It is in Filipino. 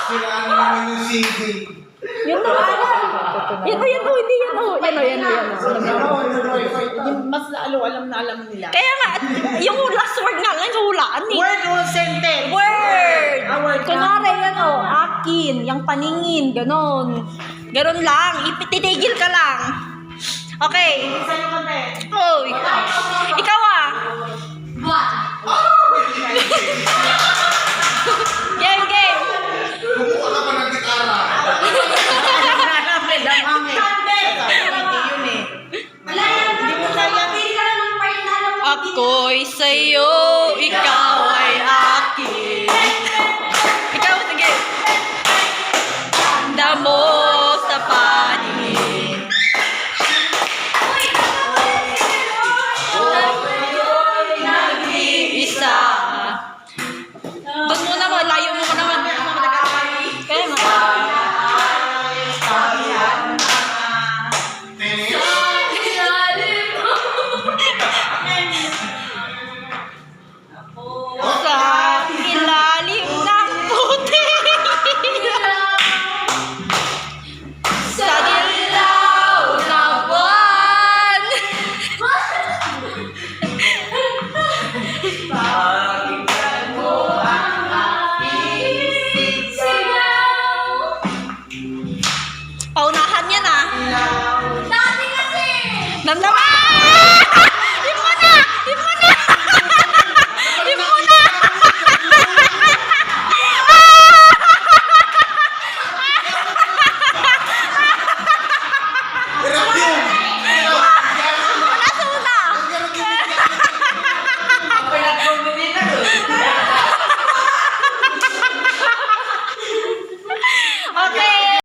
Siraan naman yung CD. Yun na. Yan o, hindi yan o. Yan o. Mas lalo alam na alam nila. Kaya nga, yung last word nga lang, hulaan eh. Word or sentence? Word! Word Kunwari yan o, akin, yung paningin, ganon. Ganon lang, ititigil ka lang. Okay. Sa'yo kami. Hoy. Ikaw ah. Game, game. Kumuha ka pa ng gitara. Namin, damang eh. Yun eh. Hindi mo kaya. Ako'y sa'yo, ikaw ay akin. Ikaw, sige. Tanda mo sa paningin. Nag-iisa. Doon mo naman, layo mo naman. Kaya nga. Sa ilalim ng puti. Sa dilaw ng buwan. Pakinggan mo ang aking sigaw. Paunahan yan ah. Dati kasi. Namnaman!